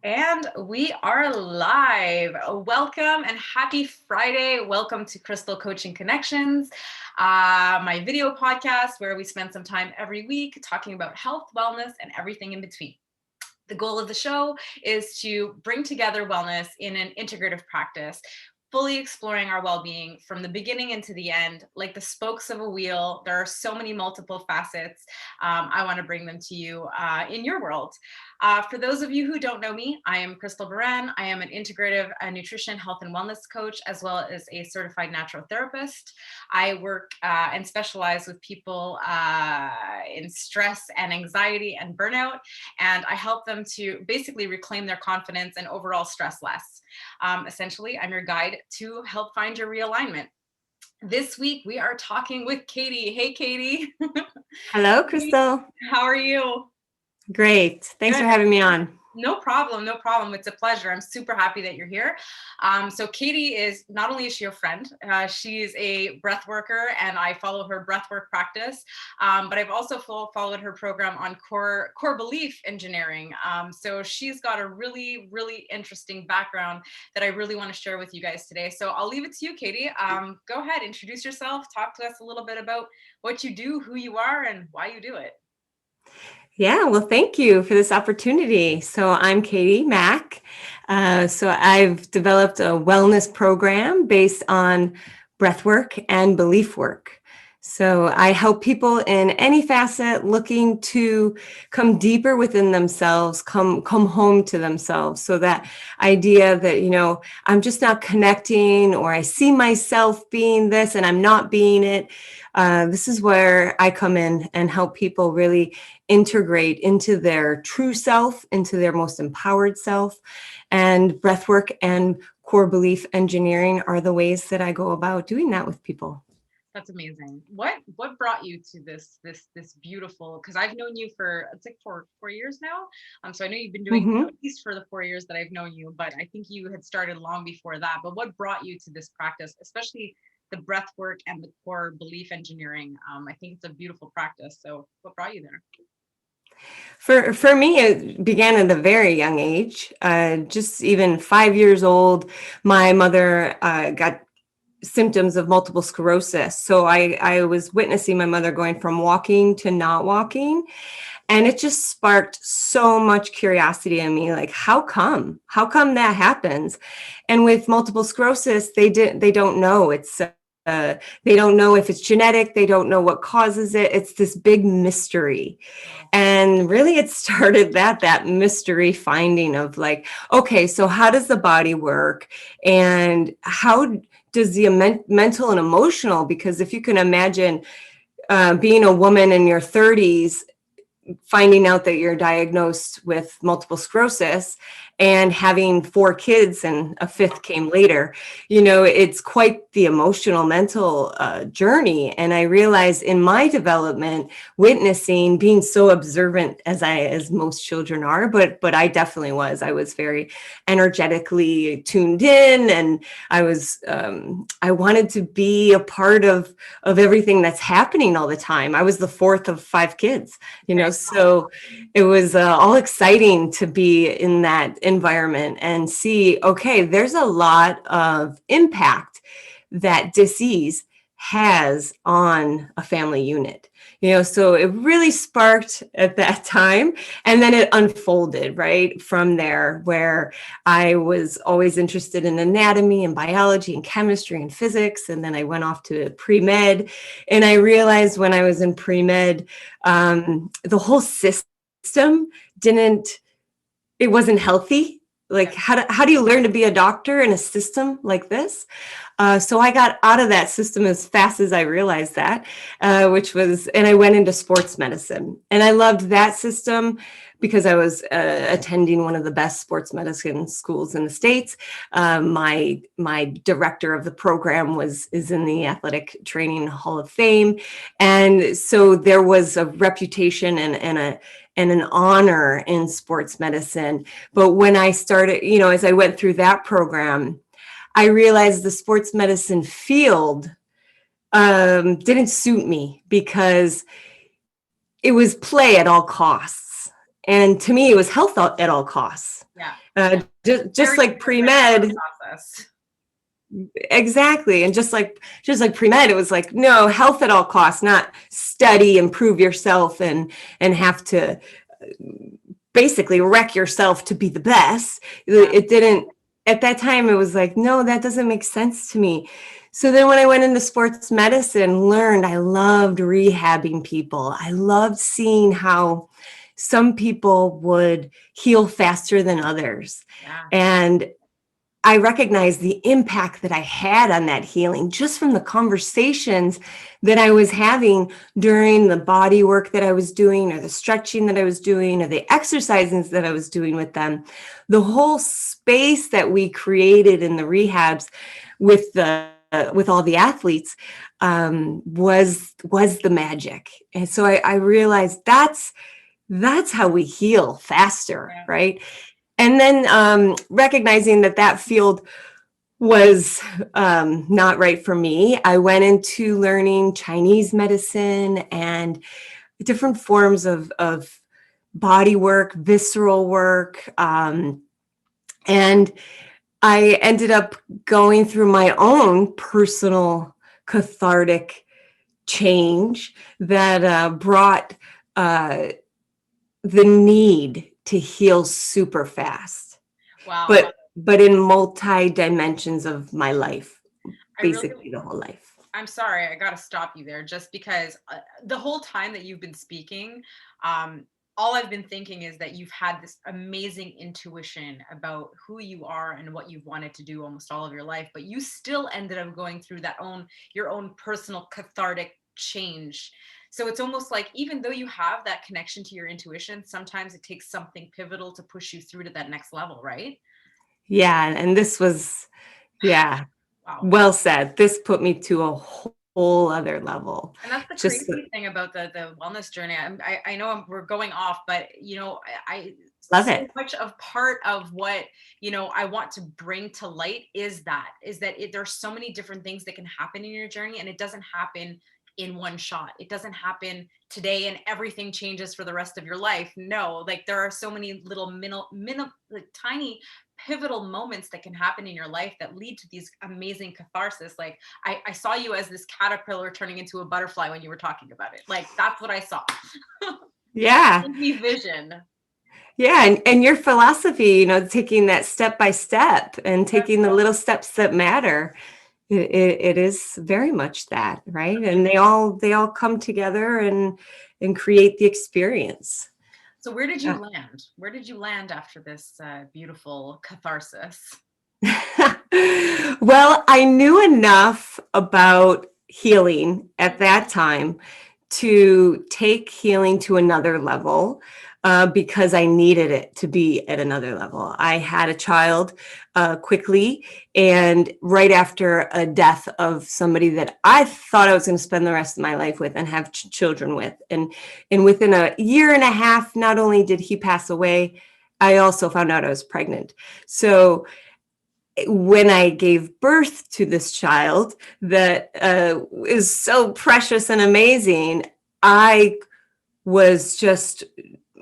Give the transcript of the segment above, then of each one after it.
And we are live. Welcome and happy Friday. Welcome to Crystal Coaching Connections, my video podcast where we spend some time every week talking about health, wellness, and everything in between. The goal of the show is to bring together wellness in an integrative practice, fully exploring our well-being from the beginning into the end, like the spokes of a wheel. There are so many multiple facets. I want to bring them to you in your world. For those of you who don't know me, I am Crystal Baran. I am an integrative nutrition, health, and wellness coach, as well as a certified natural therapist. I work and specialize with people in stress and anxiety and burnout, and I help them to basically reclaim their confidence and overall stress less. Essentially, I'm your guide to help find your realignment. This week, we are talking with Katie. Hey, Katie. Hello, Crystal. How are you? Great. Thanks Good. for having me on. No problem. No problem. It's a pleasure. I'm super happy that you're here. So Katie is, not only is she a friend, she's a breath worker and I follow her breathwork practice. But I've also followed her program on core belief engineering. So she's got a really, really interesting background that I really want to share with you guys today. So I'll leave it to you, Katie. Go ahead, introduce yourself, talk to us a little bit about what you do, who you are, and why you do it. Yeah, well, thank you for this opportunity. So I'm Katie Mack. So I've developed a wellness program based on breathwork and belief work. So I help people in any facet looking to come deeper within themselves, come home to themselves. So that idea that, I'm just not connecting, or I see myself being this and I'm not being it. This is where I come in and help people really integrate into their true self, into their most empowered self. And breathwork and core belief engineering are the ways that I go about doing that with people. That's amazing. What brought you to this beautiful? Because I've known you for it's like four years now. So I know you've been doing at least for the 4 years that I've known you, but I think you had started long before that. But what brought you to this practice, especially the breath work and the core belief engineering? I think it's a beautiful practice. So what brought you there? For me, it began at a very young age. Just even 5 years old, my mother got symptoms of multiple sclerosis. So I was witnessing my mother going from walking to not walking. And it just sparked so much curiosity in me, like, how come that happens? And with multiple sclerosis, they don't know. They don't know if it's genetic. They don't know what causes it. It's this big mystery. And really it started that mystery finding of like, okay, so how does the body work? And how does the mental and emotional, because if you can imagine being a woman in your 30s, finding out that you're diagnosed with multiple sclerosis and having 4 kids and a 5th came later, it's quite the emotional, mental journey. And I realized in my development, witnessing, being so observant as most children are, but I definitely was. I was very energetically tuned in, and I wanted to be a part of everything that's happening all the time. I was the 4th of 5 kids, so it was all exciting to be in that environment and see, okay, there's a lot of impact that disease has on a family unit. So it really sparked at that time, and then it unfolded right from there, where I was always interested in anatomy and biology and chemistry and physics. And then I went off to pre-med, and I realized when I was in pre-med, the whole system it wasn't healthy. Like, how do you learn to be a doctor in a system like this? So I got out of that system as fast as I realized that, and I went into sports medicine. And I loved that system because I was attending one of the best sports medicine schools in the States. My director of the program is in the Athletic Training Hall of Fame. And so there was a reputation and an honor in sports medicine. But when I started, as I went through that program, I realized the sports medicine field didn't suit me because it was play at all costs. And to me, it was health at all costs. Yeah. Just Very like different pre-med. process. Exactly. And just like pre-med, it was like, no, health at all costs, not study, improve yourself and have to basically wreck yourself to be the best. It didn't, at that time, it was like, no, that doesn't make sense to me. So then when I went into sports medicine, learned I loved rehabbing people. I loved seeing how some people would heal faster than others. Yeah. And I recognized the impact that I had on that healing just from the conversations that I was having during the body work that I was doing, or the stretching that I was doing, or the exercises that I was doing with them. The whole space that we created in the rehabs with all the athletes was the magic. And so I realized that's how we heal faster, Yeah. right? And then recognizing that field was not right for me, I went into learning Chinese medicine and different forms of body work, visceral work. And I ended up going through my own personal cathartic change that brought the need to heal super fast. Wow. But in multi dimensions of my life, I really, basically the whole life. I'm sorry, I got to stop you there just because the whole time that you've been speaking, all I've been thinking is that you've had this amazing intuition about who you are and what you've wanted to do almost all of your life, but you still ended up going through your own personal cathartic change. So it's almost like, even though you have that connection to your intuition, sometimes it takes something pivotal to push you through to that next level, right? Yeah. And this was, yeah, Wow. well said. This put me to a whole other level. And that's the Just crazy thing about the wellness journey. I know we're going off, but I love so it. much of part of what I want to bring to light is that there's so many different things that can happen in your journey, and it doesn't happen in one shot. It doesn't happen today and everything changes for the rest of your life. No, like there are so many little like tiny pivotal moments that can happen in your life that lead to these amazing catharsis. Like I saw you as this caterpillar turning into a butterfly when you were talking about it. Like that's what I saw. Yeah. Give me vision. Yeah. And your philosophy, taking that step by step and taking the little steps that matter. It is very much that, right? And they all come together and create the experience. So where did you land? Where did you land after this beautiful catharsis? Well, I knew enough about healing at that time to take healing to another level because I needed it to be at another level. I had a child quickly, and right after a death of somebody that I thought I was going to spend the rest of my life with and have children with. And within a year and a half, not only did he pass away, I also found out I was pregnant. So when I gave birth to this child that is so precious and amazing, I was just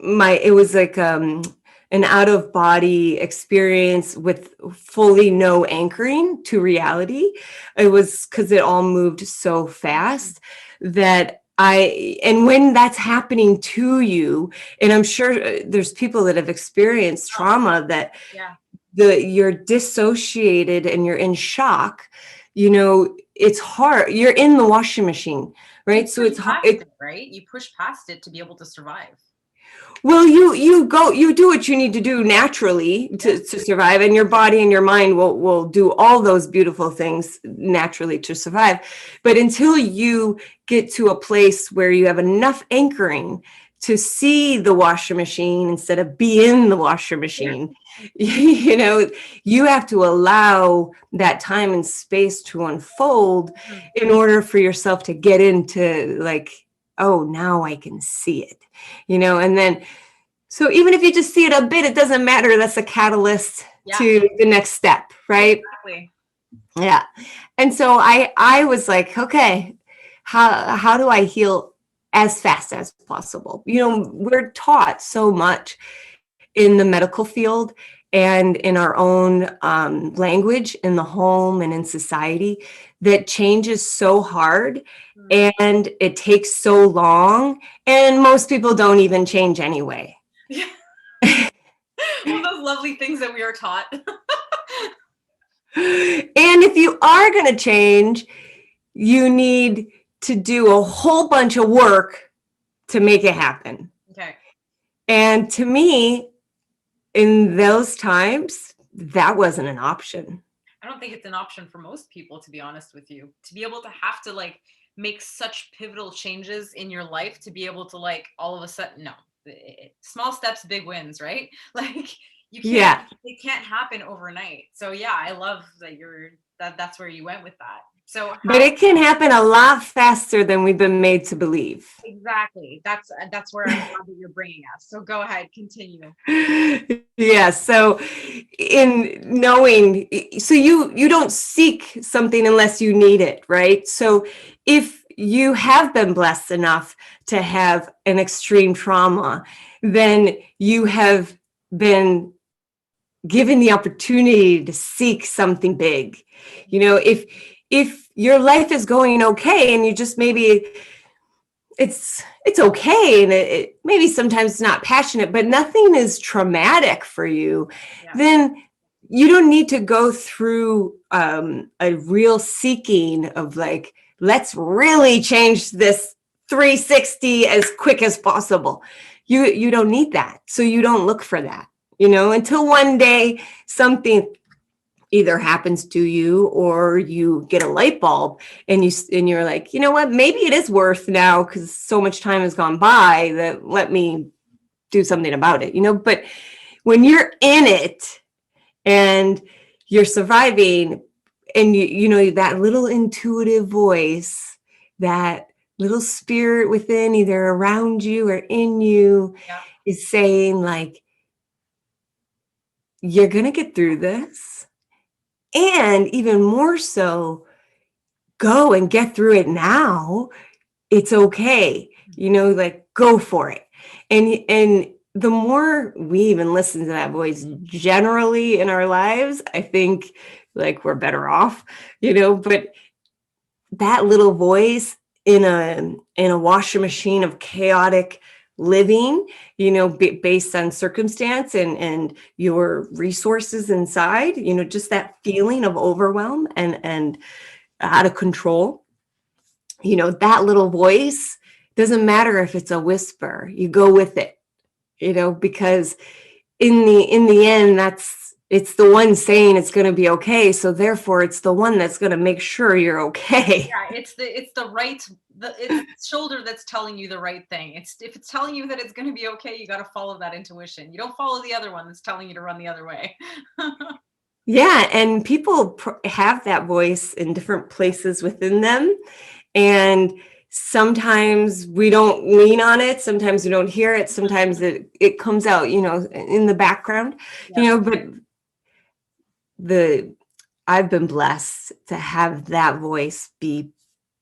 it was like an out of body experience with fully no anchoring to reality. It was because it all moved so fast that and when that's happening to you, and I'm sure there's people that have experienced trauma that you're dissociated and you're in shock, it's hard. You're in the washing machine, right? So it's hard, right? You push past it to be able to survive. Well, you do what you need to do naturally to survive, and your body and your mind will do all those beautiful things naturally to survive. But until you get to a place where you have enough anchoring to see the washer machine instead of be in the washer machine, you have to allow that time and space to unfold in order for yourself to get into like, oh, now I can see it, and then, so even if you just see it a bit, it doesn't matter. That's a catalyst to the next step, right? Exactly. Yeah. And so I was like, okay, how do I heal as fast as possible? We're taught so much in the medical field, and in our own language in the home and in society that change is so hard and it takes so long, and most people don't even change anyway. Yeah. All those lovely things that we are taught. And if you are going to change, you need to do a whole bunch of work to make it happen. Okay. And to me, in those times, that wasn't an option. I don't think it's an option for most people, to be honest with you, to be able to have to like make such pivotal changes in your life, to be able to like all of a sudden, no, small steps, big wins, right? Like you can't, it can't happen overnight. So yeah, I love that that's where you went with that. So but it can happen a lot faster than we've been made to believe. Exactly. That's where I'm glad that you're bringing us. So go ahead, continue. Yeah. So in knowing, so you don't seek something unless you need it, right? So if you have been blessed enough to have an extreme trauma, then you have been given the opportunity to seek something big. You know, if your life is going okay and you just maybe it's okay, and it maybe sometimes it's not passionate, but nothing is traumatic for you, then you don't need to go through a real seeking of like, let's really change this 360 as quick as possible. You don't need that. So you don't look for that, you know, until one day something either happens to you or you get a light bulb and you're like, you know what, maybe it is worth now because so much time has gone by that let me do something about it, you know. But when you're in it and you're surviving, and you know that little intuitive voice, that little spirit within, either around you or in you, is saying like, you're gonna get through this. And even more so, go and get through it now. It's okay. You know, like go for it. And the more we even listen to that voice generally in our lives, I think like we're better off, you know. But that little voice in a washing machine of chaotic living, you know, based on circumstance and your resources inside, you know, just that feeling of overwhelm and out of control, you know, that little voice, doesn't matter if it's a whisper, you go with it, you know, because in the end, it's the one saying it's going to be okay. So therefore it's the one that's going to make sure you're okay. Yeah, it's the shoulder that's telling you the right thing. If it's telling you that it's going to be okay, you got to follow that intuition. You don't follow the other one that's telling you to run the other way. Yeah, and people have that voice in different places within them, and sometimes we don't lean on it, sometimes we don't hear it, sometimes it comes out, you know, in the background, you know. But I've been blessed to have that voice be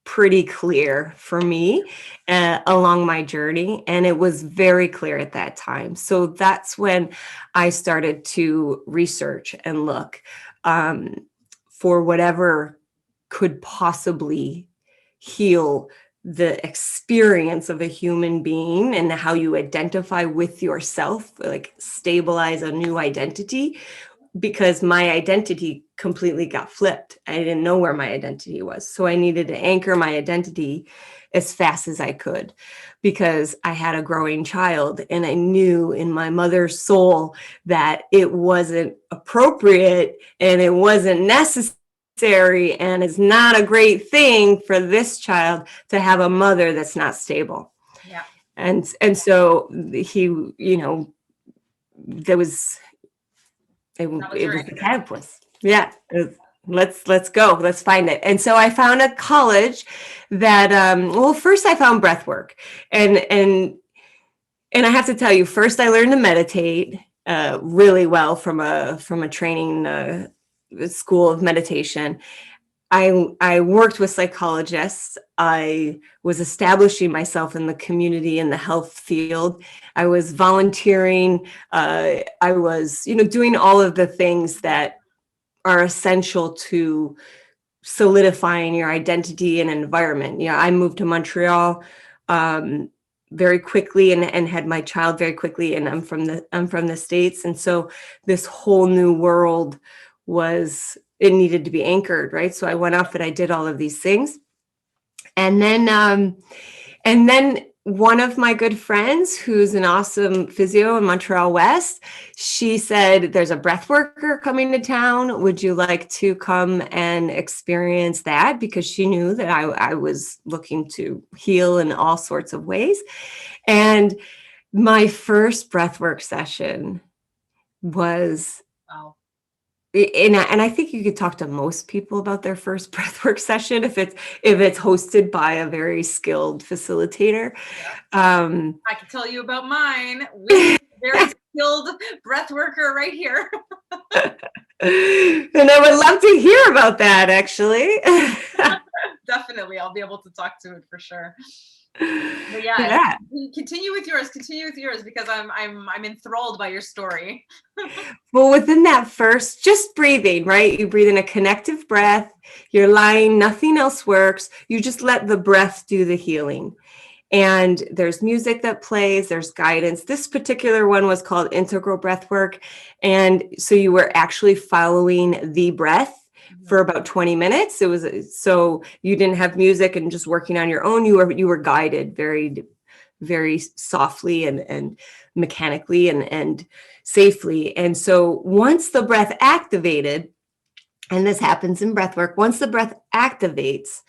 pretty clear for me along my journey, and it was very clear at that time. So that's when I started to research and look for whatever could possibly heal the experience of a human being and how you identify with yourself, like stabilize a new identity. Because my identity completely got flipped. I didn't know where my identity was. So I needed to anchor my identity as fast as I could, because I had a growing child and I knew in my mother's soul that it wasn't appropriate and it wasn't necessary and it's not a great thing for this child to have a mother that's not stable. Yeah. And so he, you know, there was it was the campus. Yeah. Let's go. Let's find it. And so I found a college that, well, first I found Breathwork, and I have to tell you, first I learned to meditate really well from a training school of meditation. I worked with psychologists. I was establishing myself in the community in the health field. I was volunteering. I was, doing all of the things that are essential to solidifying your identity and environment. I moved to Montreal very quickly and had my child very quickly, and I'm from the States, and so this whole new world it needed to be anchored, right? So I went off and I did all of these things, and then one of my good friends, who's an awesome physio in Montreal West, she said, there's a breath worker coming to town. Would you like to come and experience that? Because she knew that I was looking to heal in all sorts of ways. And my first breathwork session was, Wow. and I think you could talk to most people about their first breathwork session if it's hosted by a very skilled facilitator. I can tell you about mine. We're very skilled breath worker right here. And I would love to hear about that, actually. Definitely, I'll be able to talk to it for sure. But yeah. Continue with yours because I'm enthralled by your story. Well, within that first, just breathing, right? You breathe in a connective breath, you're lying, nothing else works. You just let the breath do the healing. And there's music that plays, there's guidance. This particular one was called Integral Breathwork. And so you were actually following the breath for about 20 minutes. It was, so you didn't have music and just working on your own. You were guided very, very softly and mechanically and safely. And so once the breath activated, and this happens in breathwork, once the breath activates,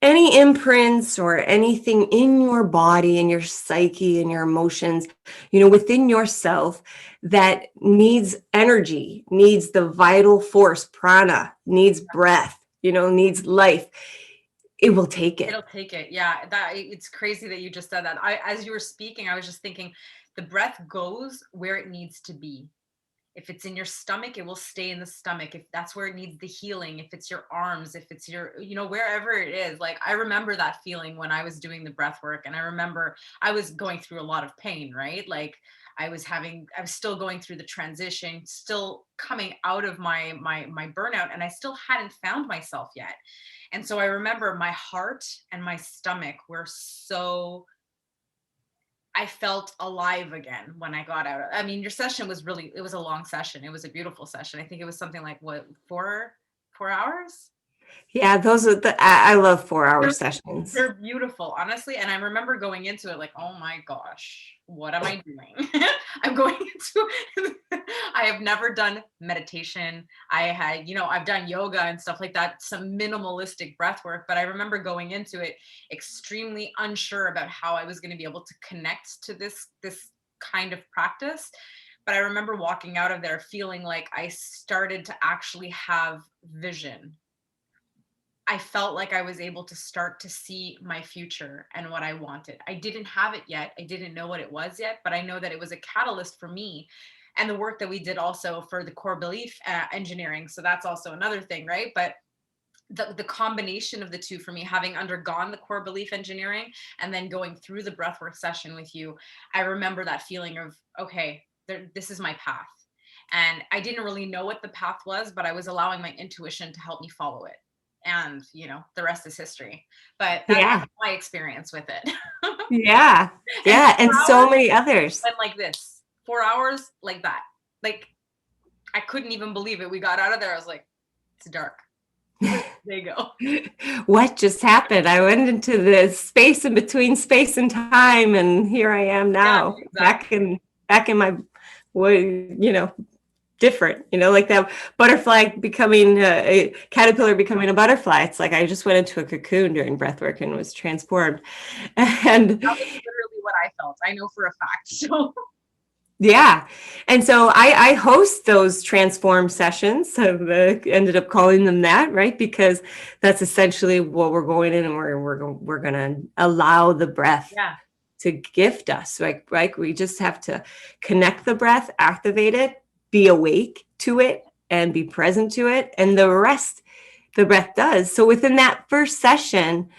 any imprints or anything in your body, in your psyche, in your emotions, within yourself that needs energy, needs the vital force, prana, needs breath, needs life, it will take it. It'll take it. Yeah. It's crazy that you just said that. As you were speaking, I was just thinking the breath goes where it needs to be. If it's in your stomach, it will stay in the stomach. If that's where it needs the healing, if it's your arms, if it's your, wherever it is. Like, I remember that feeling when I was doing the breath work, and I remember I was going through a lot of pain, right? Like I was still going through the transition, still coming out of my burnout, and I still hadn't found myself yet. And so I remember my heart and my stomach were I felt alive again when I got out. I mean, your session was it was a long session. It was a beautiful session. I think it was something like 4 hours? Yeah, those are I love 4-hour sessions. They're beautiful, honestly. And I remember going into it like, oh my gosh, what am I doing? I'm going into, I have never done meditation. I've done yoga and stuff like that, some minimalistic breath work, but I remember going into it extremely unsure about how I was going to be able to connect to this kind of practice. But I remember walking out of there feeling like I started to actually have vision. I felt like I was able to start to see my future and what I wanted. I didn't have it yet. I didn't know what it was yet, but I know that it was a catalyst for me. And the work that we did also for the core belief engineering. So that's also another thing, right? But the combination of the two for me, having undergone the core belief engineering and then going through the breathwork session with you, I remember that feeling of, okay, this is my path. And I didn't really know what the path was, but I was allowing my intuition to help me follow it. And the rest is history. But that's my experience with it. Yeah. And so many others. And like this, 4 hours like that. Like, I couldn't even believe it. We got out of there. I was like, it's dark. There you go. What just happened? I went into the space in between space and time, and here I am now, back in my, different, like that butterfly becoming a caterpillar becoming a butterfly. It's like I just went into a cocoon during breathwork and was transformed. And that was literally what I felt. I know for a fact. So yeah. And so I host those transform sessions. I've ended up calling them that, right? Because that's essentially what we're going in, and we're going to allow the breath to gift us. Right? We just have to connect the breath, activate it, be awake to it, and be present to it. And the rest The breath does. So within that first session,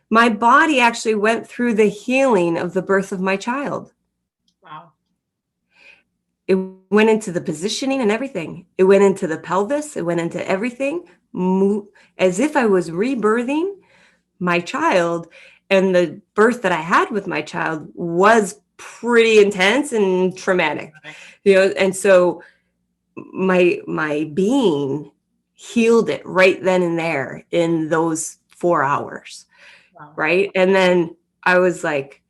my body actually went through the healing of the birth of my child. Wow. It went into the positioning and everything. It went into the pelvis. It went into everything, as if I was rebirthing my child. And the birth that I had with my child was pretty intense and traumatic, and so my being healed it right then and there in those 4 hours. Wow. Right. And then I was like,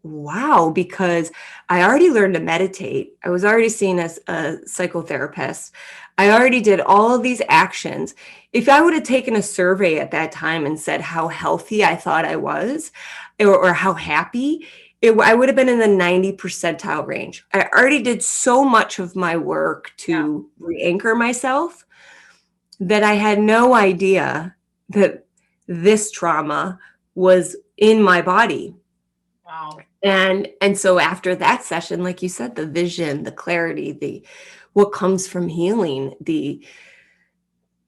wow, because I already learned to meditate. I was already seen as a psychotherapist. I already did all of these actions. If I would have taken a survey at that time and said how healthy I thought I was, or how happy, I would have been in the 90 percentile range. I already did so much of my work Yeah. to re-anchor myself that I had no idea that this trauma was in my body. Wow. And so after that session, like you said, the vision, the clarity, the what comes from healing, the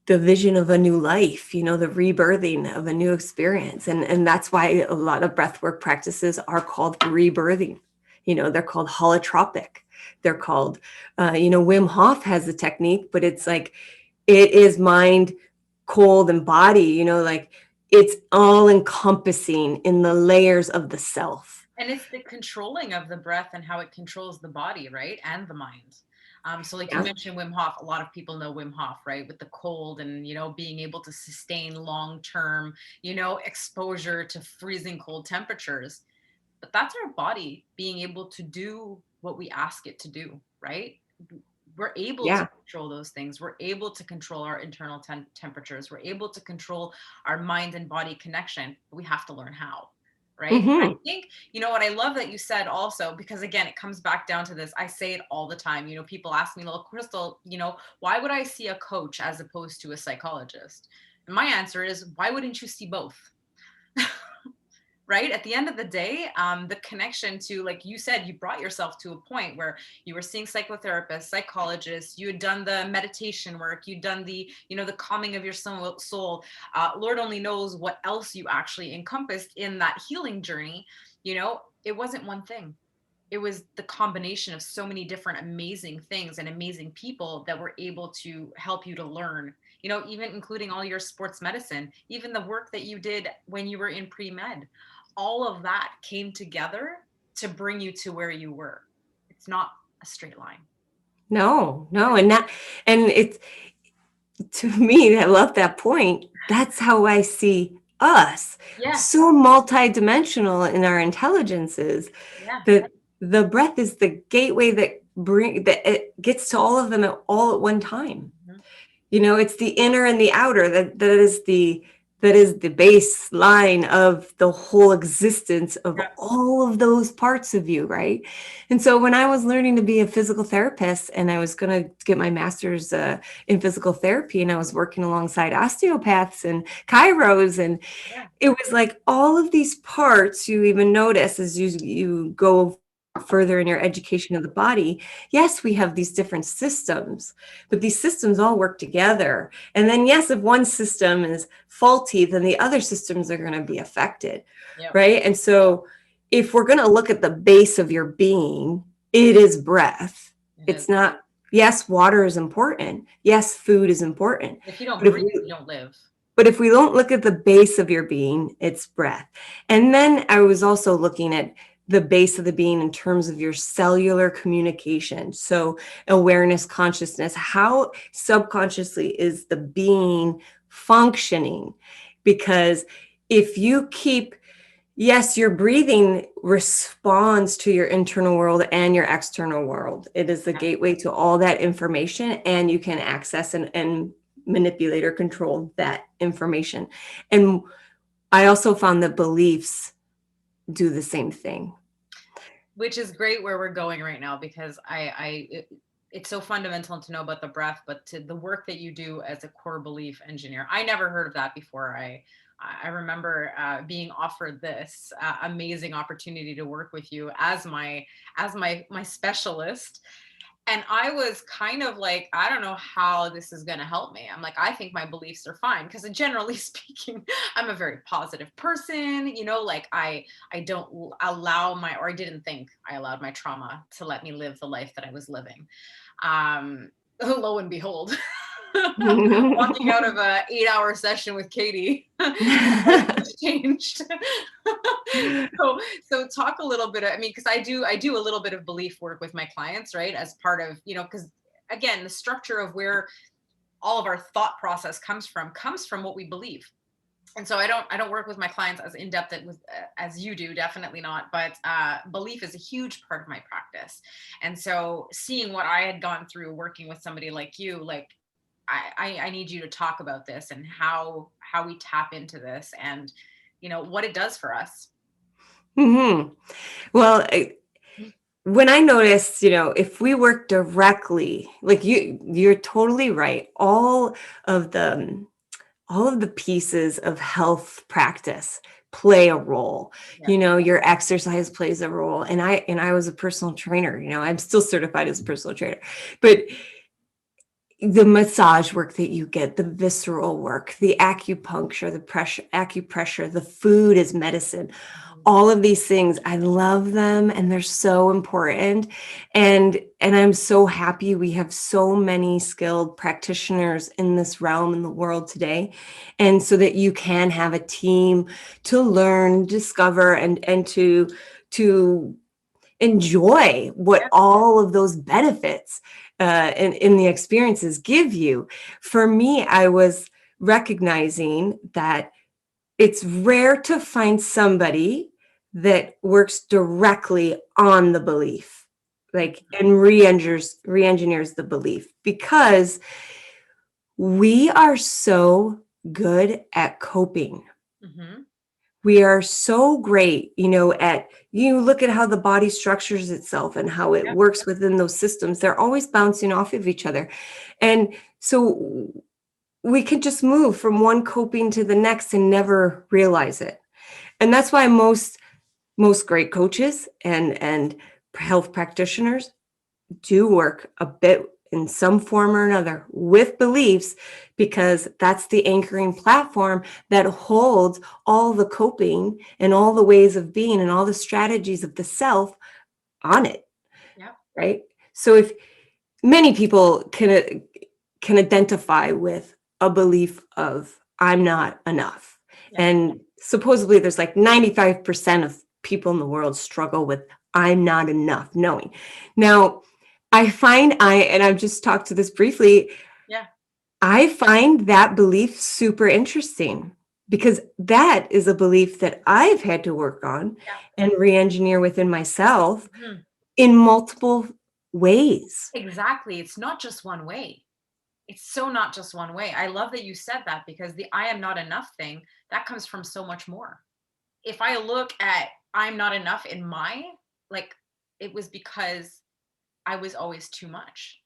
vision of a new life, the rebirthing of a new experience. And that's why a lot of breathwork practices are called rebirthing. They're called holotropic. They're called, Wim Hof has the technique, but it's like, it is mind, cold, and body, like it's all encompassing in the layers of the self. And it's the controlling of the breath and how it controls the body, right? And the mind. So like you Yeah. mentioned Wim Hof, a lot of people know Wim Hof, right? With the cold and, being able to sustain long-term, exposure to freezing cold temperatures. But that's our body being able to do what we ask it to do, right? We're able to Yeah. control those things. We're able to control our internal temperatures. We're able to control our mind and body connection. But we have to learn how, right? And I Hmm. think, what I love that you said also, because again, it comes back down to this. I say it all the time. People ask me, well, Crystal, why would I see a coach as opposed to a psychologist? And my answer is, why wouldn't you see both? Right? At the end of the day, the connection to, like you said, you brought yourself to a point where you were seeing psychotherapists, psychologists, you had done the meditation work, you'd done the calming of your soul. Lord only knows what else you actually encompassed in that healing journey. It wasn't one thing. It was the combination of so many different amazing things and amazing people that were able to help you to learn, even including all your sports medicine, even the work that you did when you were in pre-med. All of that came together to bring you to where you were. It's not a straight line. No, no. And it's, to me, I love that point. That's how I see us. Yes. So multidimensional in our intelligences Yeah. that the breath is the gateway that it gets to all of them all at one time. Mhm. It's the inner and the outer that is the baseline of the whole existence of Yeah. all of those parts of you, right? And so when I was learning to be a physical therapist and I was going to get my master's in physical therapy, and I was working alongside osteopaths and chiros, and Yeah. it was like all of these parts you even notice as you go further in your education of the body. Yes, we have these different systems, but these systems all work together. And then, yes, if one system is faulty, then the other systems are going to be affected, Yep. right? And so if we're going to look at the base of your being, it is breath. It is. It's not, yes, water is important. Yes, food is important. If you don't But if breathe, we you don't live. but if we don't look at the base of your being, it's breath. And then I was also looking at the base of the being in terms of your cellular communication. So awareness, consciousness, how subconsciously is the being functioning? Because if you keep, yes, your breathing responds to your internal world and your external world. It is the Yeah. gateway to all that information, and you can access and manipulate or control that information. And I also found that beliefs do the same thing. Which is great where we're going right now, because it's so fundamental to know about the breath, but to the work that you do as a core belief engineer. I never heard of that before. I remember being offered this amazing opportunity to work with you as my specialist. And I was kind of like, I don't know how this is going to help me. I'm like, I think my beliefs are fine because generally speaking, I'm a very positive person, like I don't allow or I didn't think I allowed my trauma to let me live the life that I was living. Lo and behold, walking out of a 8-hour session with Katie, changed. so talk a little bit, because I do a little bit of belief work with my clients, right? As part of, because again, the structure of where all of our thought process comes from what we believe. And so I don't work with my clients as in depth as you do, definitely not. But belief is a huge part of my practice. And so seeing what I had gone through working with somebody like you, like I need you to talk about this and how we tap into this and what it does for us. Mm-hmm. Well, when I noticed, if we work directly, like you're totally right. All of the pieces of health practice play a role. Yeah. Your exercise plays a role. And I was a personal trainer, I'm still certified as a personal trainer, but the massage work that you get, the visceral work, the acupuncture, acupressure, the food is medicine. All of these things, I love them and they're so important. And I'm so happy we have so many skilled practitioners in this realm in the world today. And so that you can have a team to learn, discover, and to enjoy what all of those benefits in the experiences give you. For me, I was recognizing that it's rare to find somebody that works directly on the belief, and re-engineers the belief, because we are so good at coping. Mm-hmm. We are so great, at you look at how the body structures itself and how it works within those systems. They're always bouncing off of each other. And so we can just move from one coping to the next and never realize it. And that's why most great coaches and health practitioners do work a bit in some form or another with beliefs, because that's the anchoring platform that holds all the coping and all the ways of being and all the strategies of the self on it. Yeah. Right. So if many people can identify with a belief of I'm not enough. Yeah. And supposedly there's like 95% of people in the world struggle with I'm not enough knowing. Now, I find and I've just talked to this briefly. Yeah. I find that belief super interesting, because that is a belief that I've had to work on and re-engineer within myself in multiple ways. Exactly. It's not just one way. It's so not just one way. I love that you said that, because the I am not enough thing, that comes from so much more. If I look at I'm not enough in it was because I was always too much,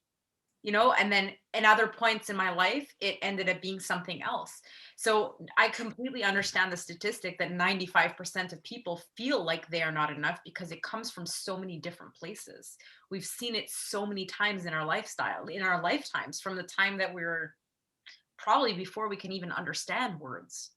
and then in other points in my life, it ended up being something else. So I completely understand the statistic that 95% of people feel like they are not enough, because it comes from so many different places. We've seen it so many times in our lifestyle, in our lifetimes, from the time that we're probably before we can even understand words.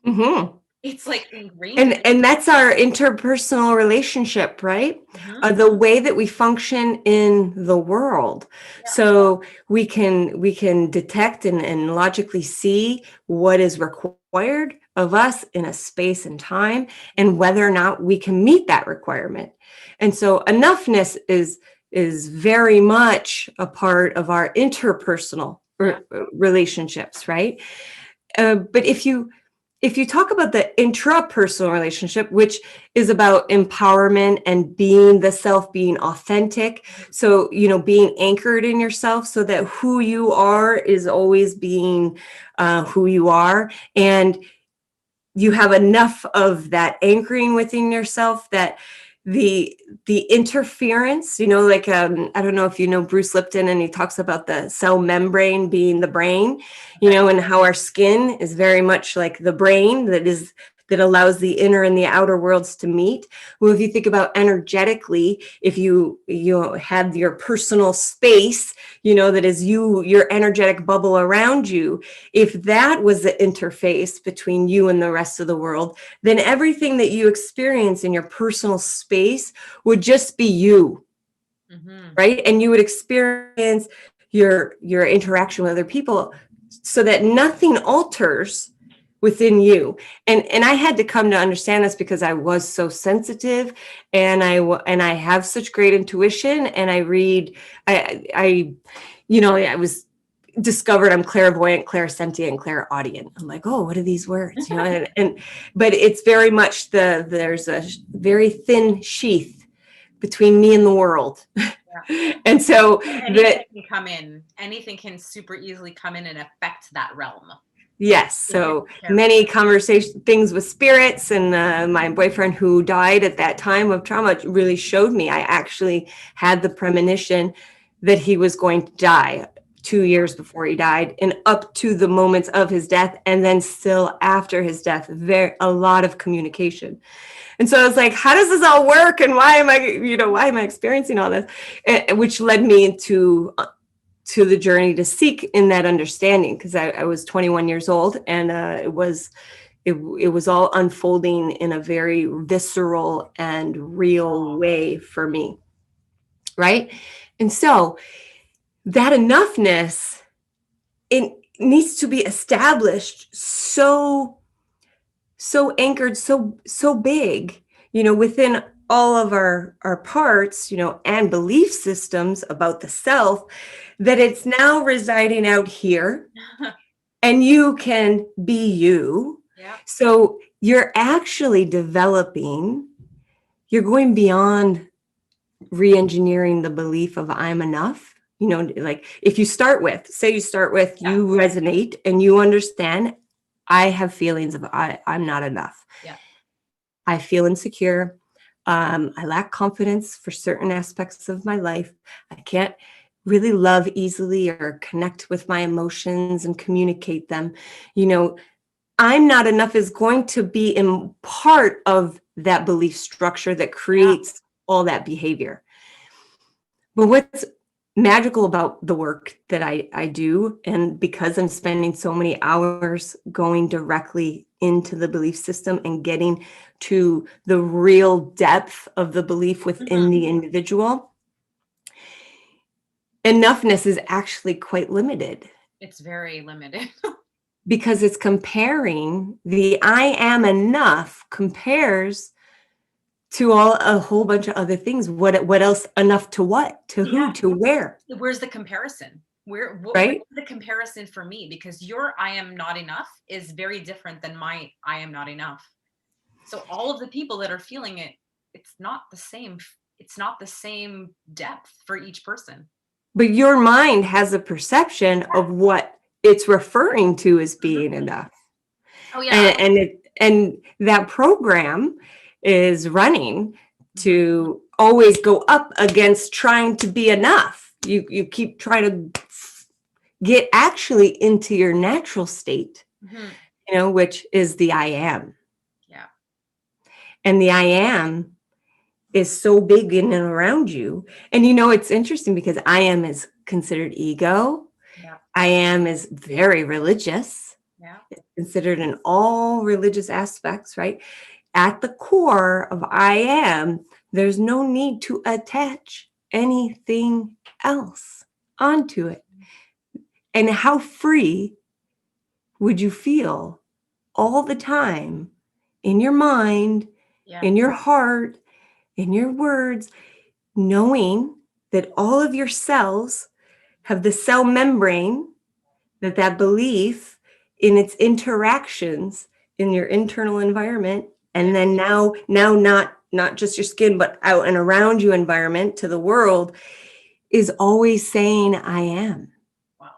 Mm-hmm. It's like ingrained. And that's our interpersonal relationship, right? Mm-hmm. The way that we function in the world. Yeah. So we can detect and logically see what is required of us in a space and time, and whether or not we can meet that requirement. And so enoughness is very much a part of our interpersonal relationships, right? But if you talk about the intrapersonal relationship, which is about empowerment and being the self, being authentic. So, being anchored in yourself so that who you are is always being who you are. And you have enough of that anchoring within yourself that the interference, I don't know if you know Bruce Lipton, and he talks about the cell membrane being the brain, and how our skin is very much like the brain that is that allows the inner and the outer worlds to meet. Well, if you think about energetically, if you have your personal space, that is your energetic bubble around you, if that was the interface between you and the rest of the world, then everything that you experience in your personal space would just be you. Right? And you would experience your interaction with other people so that nothing alters within you. And I had to come to understand this because I was so sensitive, and I have such great intuition, and I was discovered I'm clairvoyant, clairsentient, and clairaudient. I'm like, oh, what are these words? But it's very much there's a very thin sheath between me and the world. Yeah. And so anything can super easily come in and affect that realm. Yes. So many things with spirits, and my boyfriend who died at that time of trauma really showed me. I actually had the premonition that he was going to die 2 years before he died, and up to the moments of his death, and then still after his death, a lot of communication. And so I was like, how does this all work? And why am I experiencing all this? Which led me to the journey to seek in that understanding, because I was 21 years old, and it was all unfolding in a very visceral and real way for me. Right. And so that enoughness, it needs to be established so anchored, so big, within all of our parts, and belief systems about the self, that it's now residing out here and you can be you. Yeah. So you're actually developing, you're going beyond re-engineering the belief of I'm enough. Like if you start with, you resonate and you understand, I have feelings of I'm not enough. Yeah. I feel insecure. I lack confidence for certain aspects of my life. I can't really love easily or connect with my emotions and communicate them. I'm not enough is going to be in part of that belief structure that creates all that behavior. But what's magical about the work that I do, and because I'm spending so many hours going directly into the belief system and getting to the real depth of the belief within the individual, enoughness is actually quite limited. It's very limited. Because it's comparing the I am enough compares to a whole bunch of other things. What else? Enough to what? To who? To where? Where's the comparison? Where's the comparison for me? Because your I am not enough is very different than my I am not enough. So all of the people that are feeling it, it's not the same. It's not the same depth for each person. But your mind has a perception of what it's referring to as being enough. Oh yeah. And that program is running to always go up against trying to be enough. You keep trying to get actually into your natural state, which is the I am. Yeah. And the I am is so big in and around you. And it's interesting because I am is considered ego. Yeah. I am is very religious. Yeah. It's considered in all religious aspects, right? At the core of I am, there's no need to attach anything else onto it. And how free would you feel all the time in your mind, in your heart, in your words, knowing that all of your cells have the cell membrane, that belief in its interactions in your internal environment, and then now not just your skin, but out and around you environment to the world, is always saying I am. Wow.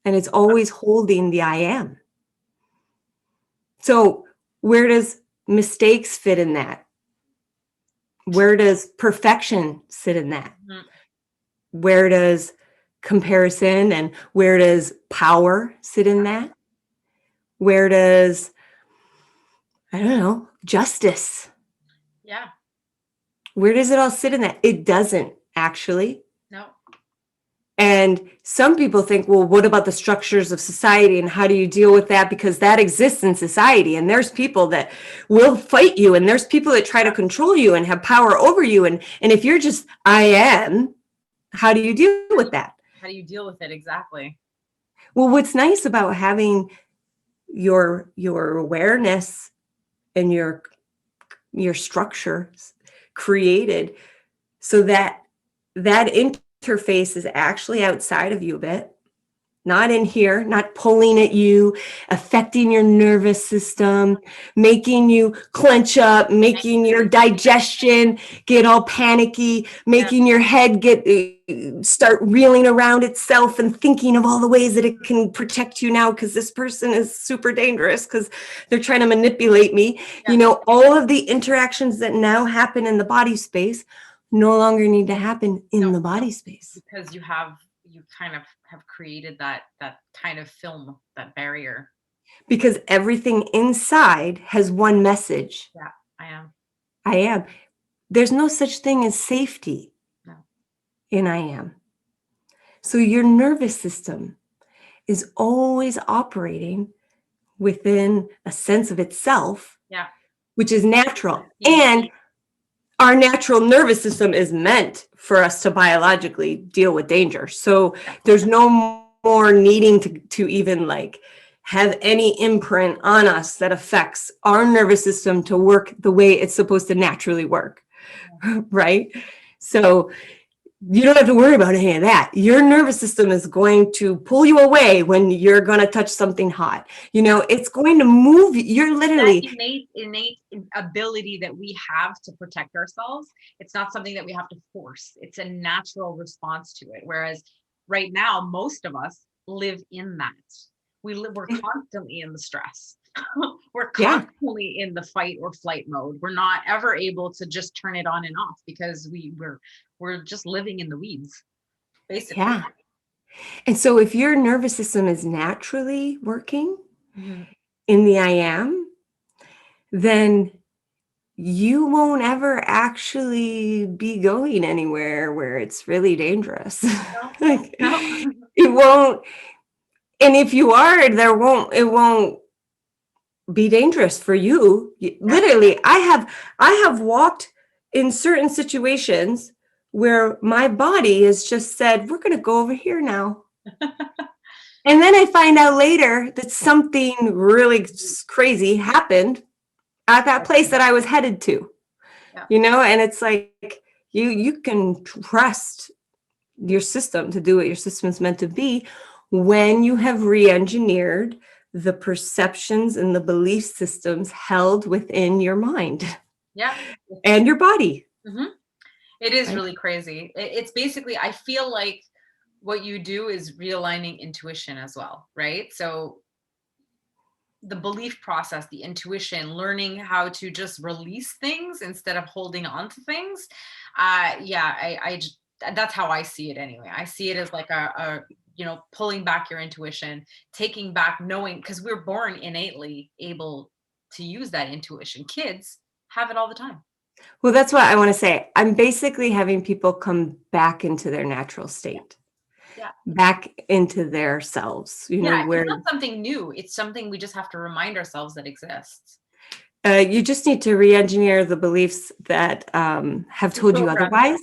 And it's always holding the I am. So where does mistakes fit in that? Where does perfection sit in that? Mm-hmm. Where does comparison and where does power sit in that? Where does I don't know, justice. Yeah. Where does it all sit in that? It doesn't actually. No. And some people think, well, what about the structures of society and how do you deal with that? Because that exists in society. And there's people that will fight you. And there's people that try to control you and have power over you. And if you're just, I am, how do you deal with that? How do you deal with it? Exactly. Well, what's nice about having your awareness and your structure created so that interface is actually outside of you a bit, not in here, not pulling at you, affecting your nervous system, making you clench up, making your digestion get all panicky, making your head start reeling around itself and thinking of all the ways that it can protect you now because this person is super dangerous because they're trying to manipulate me. You know, all of the interactions that now happen in the body space no longer need to happen in the body space. Because you kind of have created that kind of film, that barrier. Because everything inside has one message. Yeah, I am. There's no such thing as safety in I am. So your nervous system is always operating within a sense of itself, which is natural. And our natural nervous system is meant for us to biologically deal with danger. So there's no more needing to even like have any imprint on us that affects our nervous system to work the way it's supposed to naturally work, right? So you don't have to worry about any of that. Your nervous system is going to pull you away when you're going to touch something hot. You know, it's going to move. You're literally that innate ability that we have to protect ourselves. It's not something that we have to force. It's a natural response to it. Whereas right now, most of us live in that. We're constantly in the stress. We're constantly in the fight or flight mode. We're not ever able to just turn it on and off because we're just living in the weeds, basically. Yeah. And so if your nervous system is naturally working in the I am, then you won't ever actually be going anywhere where it's really dangerous. It won't. And if you are, it won't be dangerous for you. Literally, I have walked in certain situations where my body has just said, we're going to go over here now. And then I find out later that something really crazy happened at that place that I was headed to, you know, and it's like, you can trust your system to do what your system is meant to be when you have re-engineered the perceptions and the belief systems held within your mind and your body. It is really crazy. It's basically, I feel like what you do is realigning intuition as well, right? So the belief process, the intuition, learning how to just release things instead of holding on to things. That's how I see it anyway. I see it as like a pulling back your intuition, taking back, knowing, because we're born innately able to use that intuition. Kids have it all the time. Well, that's what I want to say. I'm basically having people come back into their natural state. Back into their selves, know, where it's not something new. It's something we just have to remind ourselves that exists. You just need to re-engineer the beliefs that have told you otherwise,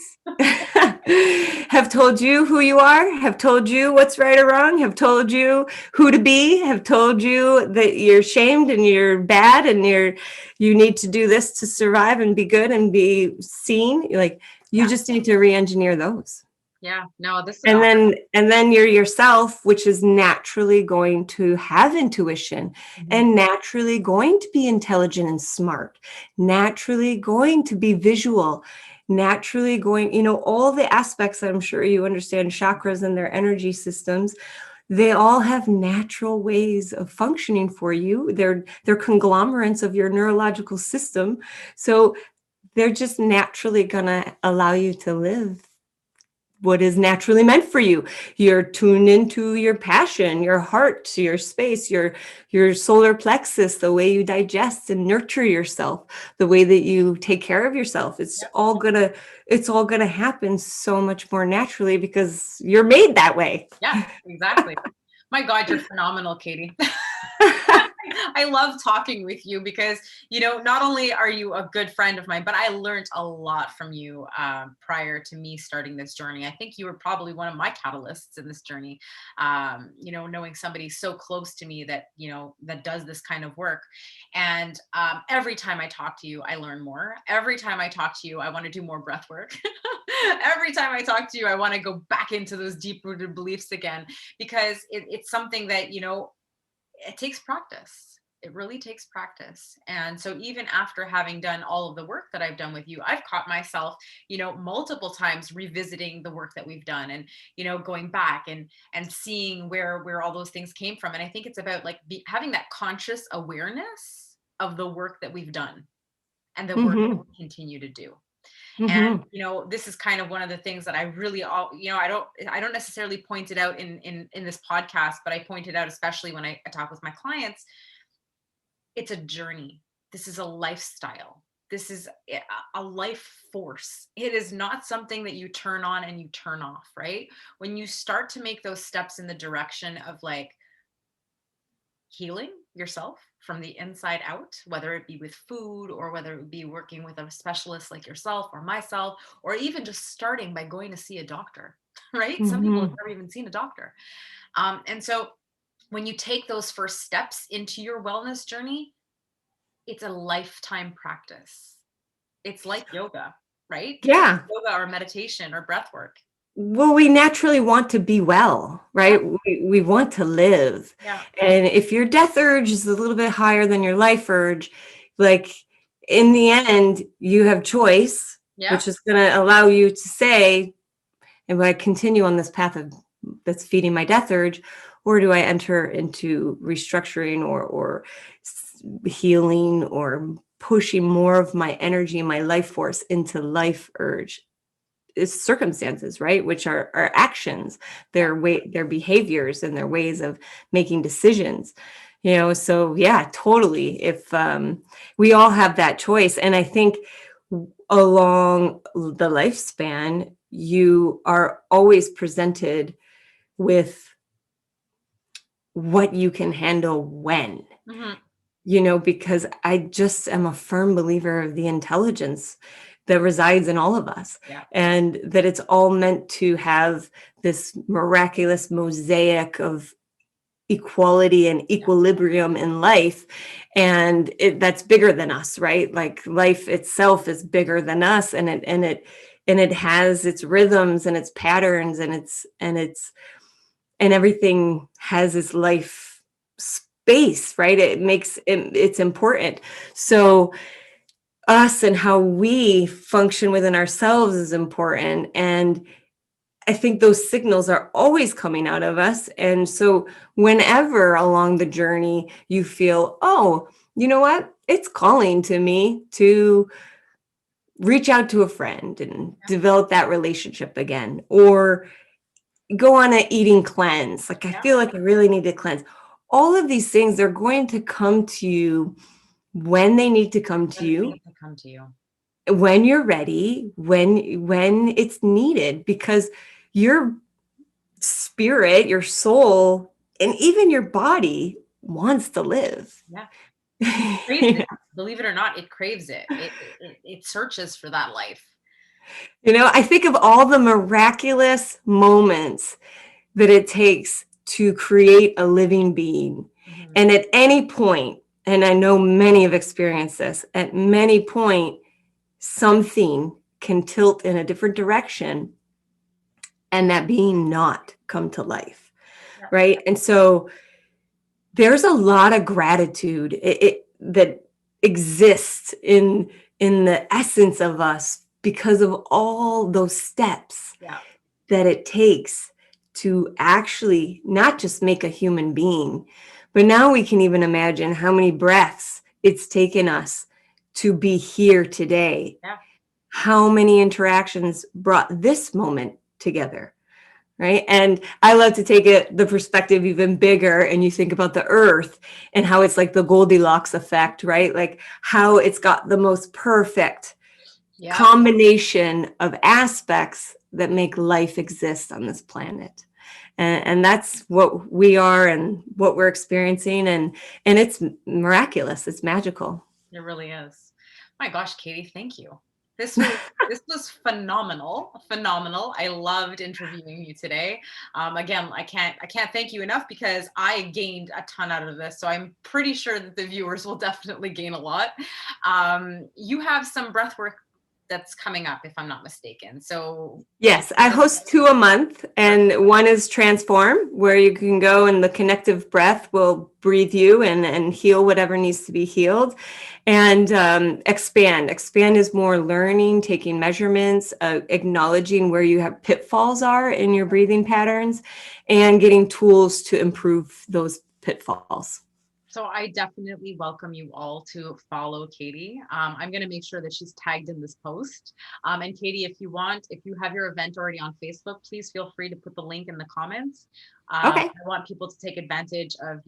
have told you who you are, have told you what's right or wrong, have told you who to be, have told you that you're shamed and you're bad and you need to do this to survive and be good and be seen. Like you just need to re-engineer those. And then you're yourself, which is naturally going to have intuition and naturally going to be intelligent and smart, naturally going to be visual, naturally going, all the aspects that I'm sure you understand, chakras and their energy systems, they all have natural ways of functioning for you. They're conglomerates of your neurological system. So they're just naturally going to allow you to live what is naturally meant for you. You're tuned into your passion, your heart, your space, your solar plexus, the way you digest and nurture yourself, the way that you take care of yourself. Yep. It's all gonna happen so much more naturally because you're made that way. Yeah, exactly. My God, you're phenomenal, Katie. I love talking with you because, not only are you a good friend of mine, but I learned a lot from you prior to me starting this journey. I think you were probably one of my catalysts in this journey. Knowing somebody so close to me that, that does this kind of work. And every time I talk to you, I learn more. Every time I talk to you, I want to do more breath work. Every time I talk to you, I want to go back into those deep rooted beliefs again, because it's something that, it takes practice. It really takes practice. And so even after having done all of the work that I've done with you, I've caught myself, multiple times revisiting the work that we've done and, going back and seeing where all those things came from. And I think it's about like having that conscious awareness of the work that we've done and the work that we continue to do. And this is kind of one of the things that I really I don't necessarily point it out in this podcast, but I point it out especially when I talk with my clients. It's a journey. This is a lifestyle. This is a life force. It is not something that you turn on and you turn off, right? When you start to make those steps in the direction of like healing yourself from the inside out, whether it be with food or whether it be working with a specialist like yourself or myself, or even just starting by going to see a doctor, right? Some people have never even seen a doctor. And so when you take those first steps into your wellness journey, it's a lifetime practice. It's like yoga, right? Yeah. Yoga or meditation or breath work. Well, we naturally want to be well, right? We want to live. Yeah. And if your death urge is a little bit higher than your life urge, like in the end, you have choice, which is going to allow you to say, am I continue on this path that's feeding my death urge, or do I enter into restructuring or healing or pushing more of my energy and my life force into life urge? Is circumstances, right? Which are actions, their behaviors and their ways of making decisions, so yeah, totally. If we all have that choice. And I think along the lifespan, you are always presented with what you can handle when, because I just am a firm believer of the intelligence that resides in all of us, and that it's all meant to have this miraculous mosaic of equality and equilibrium in life. And that's bigger than us, right? Like life itself is bigger than us, and it has its rhythms and its patterns and everything has its life space, right? It's important. So us and how we function within ourselves is important. And I think those signals are always coming out of us. And so whenever along the journey you feel, oh, you know what? It's calling to me to reach out to a friend and develop that relationship again, or go on an eating cleanse. Like, I feel like I really need to cleanse. All of these things are going to come to you when they need to come to you, when you're ready, when it's needed, because your spirit, your soul, and even your body wants to live. Believe it or not, it craves it. It searches for that life. I think of all the miraculous moments that it takes to create a living being. And at any point, and I know many have experienced this, at many point, something can tilt in a different direction and that being not come to life, right? And so there's a lot of gratitude that exists in the essence of us because of all those steps that it takes to actually not just make a human being, but now we can even imagine how many breaths it's taken us to be here today. How many interactions brought this moment together. Right. And I love to take it the perspective even bigger. And you think about the earth and how it's like the Goldilocks effect, right? Like how it's got the most perfect combination of aspects that make life exist on this planet. And that's what we are and what we're experiencing. And it's miraculous. It's magical. It really is. My gosh, Katie, thank you. This was phenomenal. I loved interviewing you today. Again, I can't thank you enough because I gained a ton out of this. So I'm pretty sure that the viewers will definitely gain a lot. You have some breath work that's coming up, if I'm not mistaken. So yes, I host 2 a month, and one is Transform, where you can go and the connective breath will breathe you and heal whatever needs to be healed. And Expand is more learning, taking measurements, acknowledging where you have pitfalls are in your breathing patterns, and getting tools to improve those pitfalls. So I definitely welcome you all to follow Katie. I'm going to make sure that she's tagged in this post. And Katie, if you have your event already on Facebook, please feel free to put the link in the comments. Okay. I want people to take advantage of,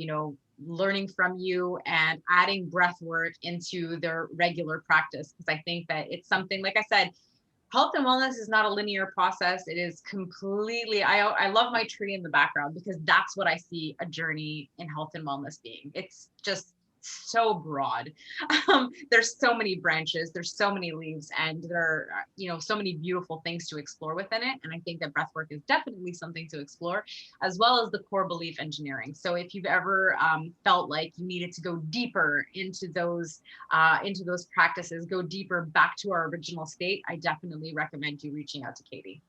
learning from you and adding breath work into their regular practice. Because I think that it's something, like I said, health and wellness is not a linear process. It is completely, I love my tree in the background because that's what I see a journey in health and wellness being. It's just so broad. There's so many branches, there's so many leaves, and there are, so many beautiful things to explore within it. And I think that breathwork is definitely something to explore, as well as the core belief engineering. So if you've ever felt like you needed to go deeper into those practices, go deeper back to our original state, I definitely recommend you reaching out to Katie.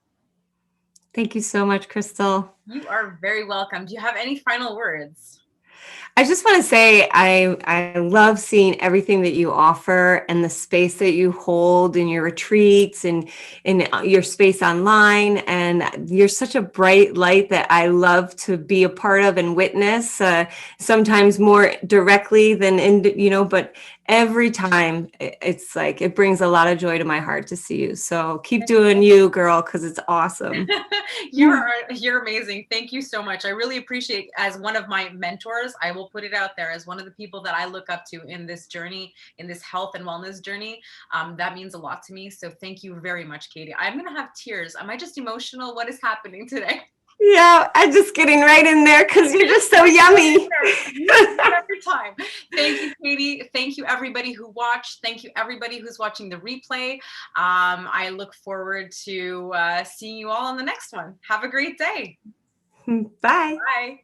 Thank you so much, Crystal. You are very welcome. Do you have any final words? I just want to say I love seeing everything that you offer and the space that you hold in your retreats and in your space online. And you're such a bright light that I love to be a part of and witness, sometimes more directly than but every time it's like it brings a lot of joy to my heart to see you. So keep doing you, girl, because it's awesome. You're amazing. Thank you so much. I really appreciate, as one of my mentors, I will put it out there, as one of the people that I look up to in this journey, in this health and wellness journey. That means a lot to me. So thank you very much, Katie. I'm going to have tears. Am I just emotional? What is happening today? Yeah, I'm just getting right in there because you're just so yummy. Every time. Thank you, Katie. Thank you, everybody who watched. Thank you, everybody who's watching the replay. I look forward to seeing you all on the next one. Have a great day. Bye. Bye.